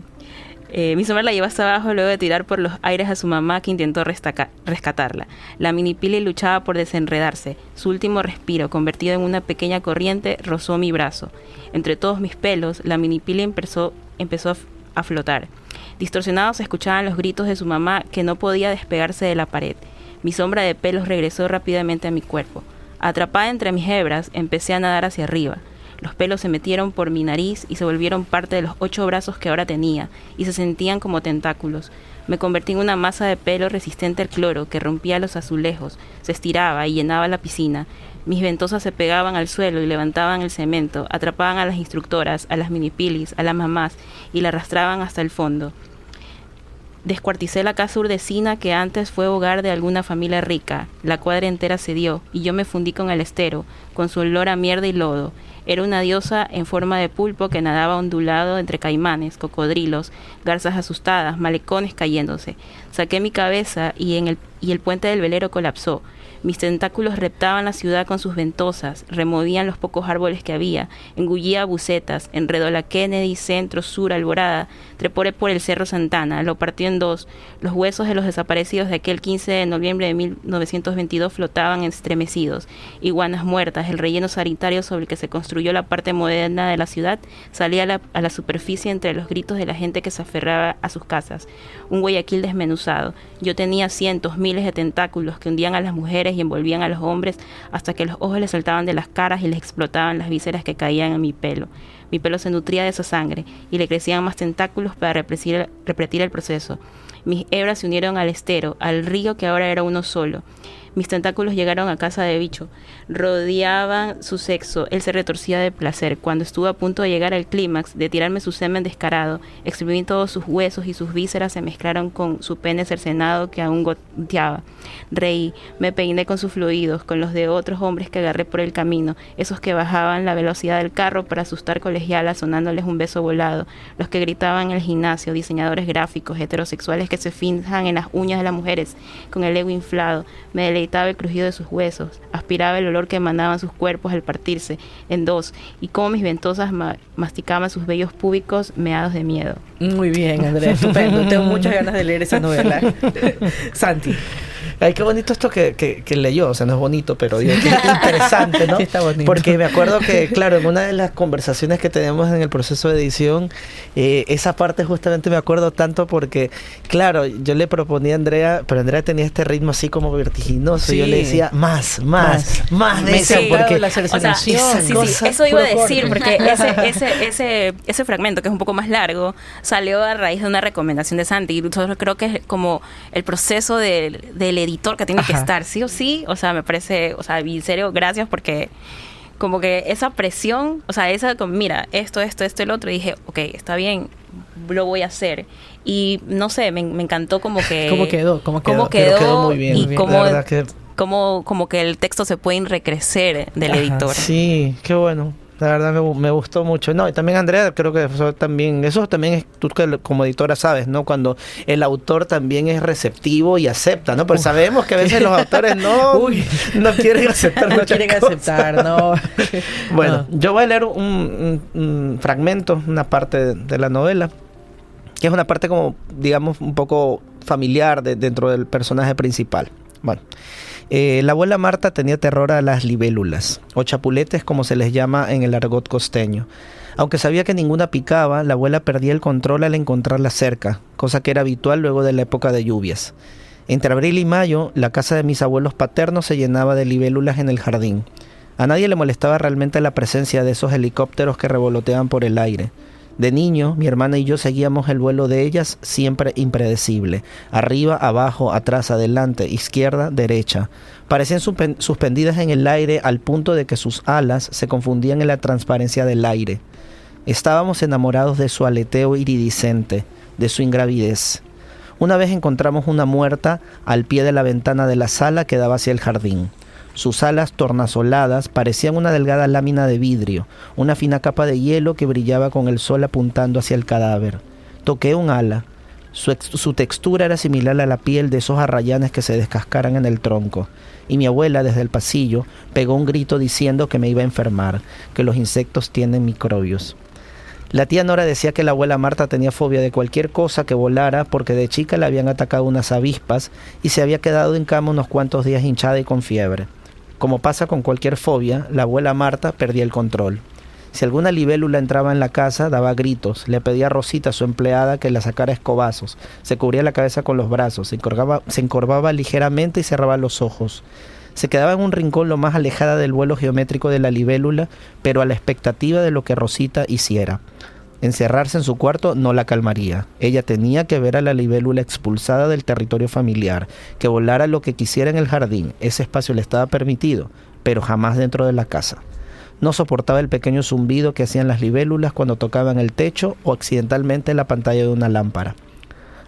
Mi sombra la llevó hasta abajo luego de tirar por los aires a su mamá, que intentó rescatarla. La minipili luchaba por desenredarse. Su último respiro, convertido en una pequeña corriente, rozó mi brazo. Entre todos mis pelos, la minipili empezó a flotar. Distorsionados se escuchaban los gritos de su mamá, que no podía despegarse de la pared. Mi sombra de pelos regresó rápidamente a mi cuerpo. Atrapada entre mis hebras, empecé a nadar hacia arriba. Los pelos se metieron por mi nariz y se volvieron parte de los 8 brazos que ahora tenía, y se sentían como tentáculos. Me convertí en una masa de pelo resistente al cloro que rompía los azulejos, se estiraba y llenaba la piscina. Mis ventosas se pegaban al suelo y levantaban el cemento, atrapaban a las instructoras, a las minipilis, a las mamás y la arrastraban hasta el fondo. Descuarticé la casa urdesina que antes fue hogar de alguna familia rica. La cuadra entera cedió y yo me fundí con el estero, con su olor a mierda y lodo. Era una diosa en forma de pulpo que nadaba ondulado entre caimanes, cocodrilos, garzas asustadas, malecones cayéndose. Saqué mi cabeza y el puente del velero colapsó. Mis tentáculos reptaban la ciudad con sus ventosas, removían los pocos árboles que había, engullía bucetas, enredó la Kennedy, Centro, Sur, Alborada, trepó por el Cerro Santana, lo partió en dos. Los huesos de los desaparecidos de aquel 15 de noviembre de 1922 flotaban estremecidos. Iguanas muertas, el relleno sanitario sobre el que se construyó la parte moderna de la ciudad, salía a la superficie entre los gritos de la gente que se aferraba a sus casas. Un Guayaquil desmenuzado. Yo tenía cientos, miles de tentáculos que hundían a las mujeres y envolvían a los hombres hasta que los ojos les saltaban de las caras y les explotaban las vísceras que caían en mi pelo. Mi pelo se nutría de esa sangre y le crecían más tentáculos para repetir el proceso. Mis hebras se unieron al estero, al río que ahora era uno solo. Mis tentáculos llegaron a casa de bicho, rodeaban su sexo, él se retorcía de placer. Cuando estuvo a punto de llegar al clímax, de tirarme su semen descarado, exprimí todos sus huesos y sus vísceras se mezclaron con su pene cercenado que aún goteaba. Reí, me peiné con sus fluidos, con los de otros hombres que agarré por el camino, esos que bajaban la velocidad del carro para asustar colegialas sonándoles un beso volado, los que gritaban en el gimnasio, diseñadores gráficos, heterosexuales que se fijan en las uñas de las mujeres, con el ego inflado. Me deleitaba el crujido de sus huesos, aspiraba el olor que emanaban sus cuerpos al partirse en dos, y como mis ventosas masticaban sus vellos púbicos meados de miedo. Muy bien, Andrea, estupendo. Tengo muchas ganas de leer esa novela. Santi. Ay, qué bonito esto que leyó, o sea, no es bonito, pero digo, qué interesante, ¿no? Sí, está bonito. Porque me acuerdo que, claro, en una de las conversaciones que tenemos en el proceso de edición, esa parte justamente me acuerdo tanto porque, claro, yo le proponía a Andrea, pero Andrea tenía este ritmo así como vertiginoso, Sí. y yo le decía, más de eso, Sí. porque la cercenación. Sí, eso iba a decir, porque ese fragmento, que es un poco más largo, salió a raíz de una recomendación de Santi, y nosotros creo que es como el proceso del editor que tiene que estar, sí o sí, o sea, me parece, o sea, en serio, gracias, porque como que esa presión, o sea, esa como, mira, esto, el otro, y dije, ok, está bien, lo voy a hacer. Y no sé, me encantó como que... ¿Cómo quedó? Pero quedó muy bien. Y muy bien. cómo, La verdad que... como que el texto se puede enriquecer del editor. Sí, qué bueno. La verdad me gustó mucho. No, y también Andrea, creo que eso también es tú que como editora sabes, ¿no? Cuando el autor también es receptivo y acepta, ¿no? Porque sabemos que a veces los autores no quieren aceptar No muchas quieren cosas. aceptar, no. Bueno, yo voy a leer un fragmento, una parte de la novela, que es una parte como, digamos, un poco familiar dentro del personaje principal. Bueno. La abuela Marta tenía terror a las libélulas, o chapuletes como se les llama en el argot costeño. Aunque sabía que ninguna picaba, la abuela perdía el control al encontrarla cerca, cosa que era habitual luego de la época de lluvias. Entre abril y mayo, la casa de mis abuelos paternos se llenaba de libélulas en el jardín. A nadie le molestaba realmente la presencia de esos helicópteros que revoloteaban por el aire. De niño, mi hermana y yo seguíamos el vuelo de ellas, siempre impredecible. Arriba, abajo, atrás, adelante, izquierda, derecha. Parecían suspendidas en el aire al punto de que sus alas se confundían en la transparencia del aire. Estábamos enamorados de su aleteo iridiscente, de su ingravidez. Una vez encontramos una muerta al pie de la ventana de la sala que daba hacia el jardín. Sus alas tornasoladas parecían una delgada lámina de vidrio, una fina capa de hielo que brillaba con el sol apuntando hacia el cadáver. Toqué un ala. Su textura era similar a la piel de esos arrayanes que se descascaran en el tronco. Y mi abuela, desde el pasillo, pegó un grito diciendo que me iba a enfermar, que los insectos tienen microbios. La tía Nora decía que la abuela Marta tenía fobia de cualquier cosa que volara porque de chica le habían atacado unas avispas y se había quedado en cama unos cuantos días hinchada y con fiebre. Como pasa con cualquier fobia, la abuela Marta perdía el control. Si alguna libélula entraba en la casa, daba gritos, le pedía a Rosita, su empleada, que la sacara a escobazos, se cubría la cabeza con los brazos, se encorvaba ligeramente y cerraba los ojos. Se quedaba en un rincón lo más alejada del vuelo geométrico de la libélula, pero a la expectativa de lo que Rosita hiciera. Encerrarse en su cuarto no la calmaría. Ella tenía que ver a la libélula expulsada del territorio familiar, que volara lo que quisiera en el jardín. Ese espacio le estaba permitido, pero jamás dentro de la casa. No soportaba el pequeño zumbido que hacían las libélulas cuando tocaban el techo o accidentalmente la pantalla de una lámpara.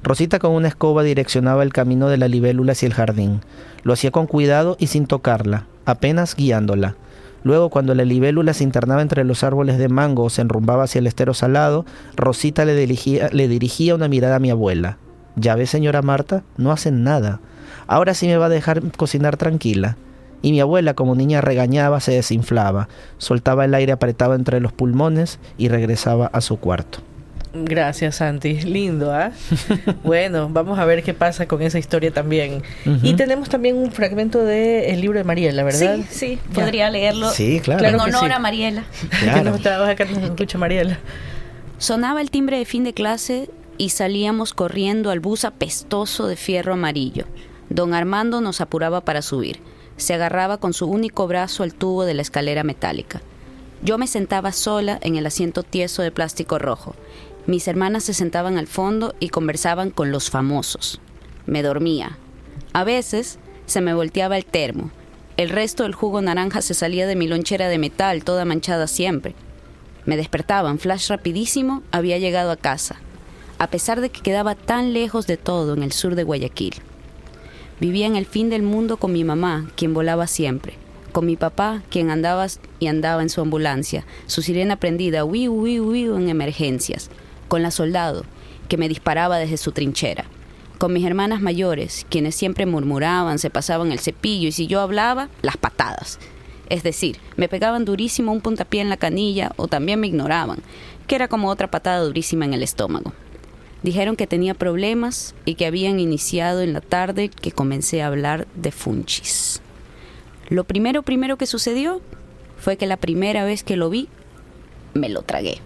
Rosita con una escoba direccionaba el camino de la libélula hacia el jardín. Lo hacía con cuidado y sin tocarla, apenas guiándola. Luego, cuando la libélula se internaba entre los árboles de mango o se enrumbaba hacia el estero salado, Rosita le dirigía una mirada a mi abuela. «Ya ve, señora Marta, no hacen nada. Ahora sí me va a dejar cocinar tranquila». Y mi abuela, como niña, regañaba, se desinflaba, soltaba el aire apretado entre los pulmones y regresaba a su cuarto. Gracias, Santi. Lindo, ¿ah? Bueno, vamos a ver qué pasa con esa historia también. Y tenemos también un fragmento del libro de Mariela, ¿verdad? Sí, Ya. podría leerlo. Sí, claro. En Claro que honor sí. a Mariela. Claro. Que nos trabaja acá, nos escucha Mariela. Sonaba el timbre de fin de clase y salíamos corriendo al bus apestoso de fierro amarillo. Don Armando nos apuraba para subir. Se agarraba con su único brazo al tubo de la escalera metálica. Yo me sentaba sola en el asiento tieso de plástico rojo. Mis hermanas se sentaban al fondo y conversaban con los famosos. Me dormía. A veces se me volteaba el termo. El resto del jugo naranja se salía de mi lonchera de metal, toda manchada siempre. Me despertaban, flash rapidísimo, había llegado a casa, a pesar de que quedaba tan lejos de todo en el sur de Guayaquil. Vivía en el fin del mundo con mi mamá, quien volaba siempre, con mi papá, quien andaba en su ambulancia, su sirena prendida, uiu, uiu, uiu, en emergencias, con la soldado, que me disparaba desde su trinchera, con mis hermanas mayores, quienes siempre murmuraban, se pasaban el cepillo, y si yo hablaba, las patadas. Es decir, me pegaban durísimo un puntapié en la canilla o también me ignoraban, que era como otra patada durísima en el estómago. Dijeron que tenía problemas y que habían iniciado en la tarde que comencé a hablar de funchis. Lo primero que sucedió fue que la primera vez que lo vi, me lo tragué.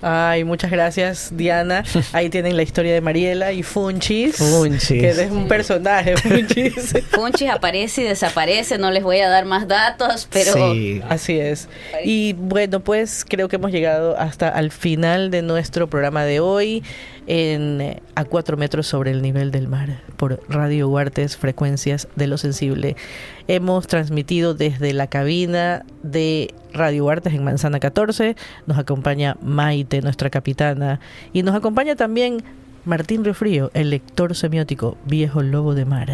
Ay, muchas gracias, Diana. Ahí tienen la historia de Mariela y Funchis. Funchis. Que es un personaje, Funchis. Funchis aparece y desaparece, no les voy a dar más datos, pero... Sí. Así es. Y bueno, pues creo que hemos llegado hasta al final de nuestro programa de hoy en A 4 metros sobre el nivel del mar por Radio Huartes, Frecuencias de lo Sensible. Hemos transmitido desde la cabina de Radio Huartes en Manzana 14. Nos acompaña Maite, nuestra capitana, y nos acompaña también Martín Riofrío, el lector semiótico, viejo lobo de mar,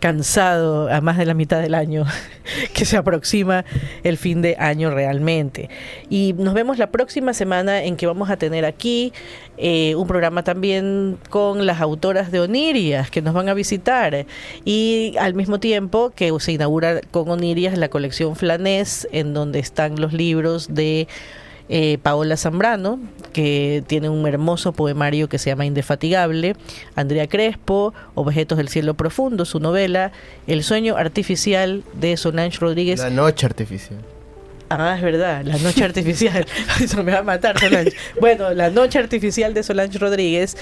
cansado a más de la mitad del año, que se aproxima el fin de año realmente. Y nos vemos la próxima semana en que vamos a tener aquí un programa también con las autoras de Onirias que nos van a visitar, y al mismo tiempo que se inaugura con Onirias la colección Flanés, en donde están los libros de Paola Zambrano, que tiene un hermoso poemario que se llama Indefatigable, Andrea Crespo, Objetos del cielo profundo, su novela, El sueño artificial de Solange Rodríguez. La noche artificial. Ah, es verdad, La noche artificial. Eso me va a matar, Solange. Bueno, La noche artificial de Solange Rodríguez,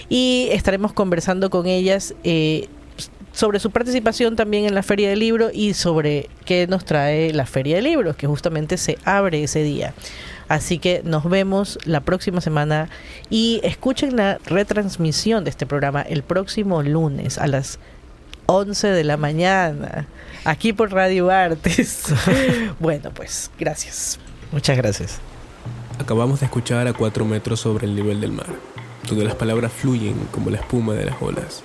y estaremos conversando con ellas sobre su participación también en la Feria del Libro y sobre qué nos trae la Feria del Libro, que justamente se abre ese día. Así que nos vemos la próxima semana y escuchen la retransmisión de este programa el próximo lunes a las 11 de la mañana, aquí por Radio Artes. Bueno, pues, gracias. Muchas gracias. Acabamos de escuchar A 4 metros sobre el nivel del mar, donde las palabras fluyen como la espuma de las olas.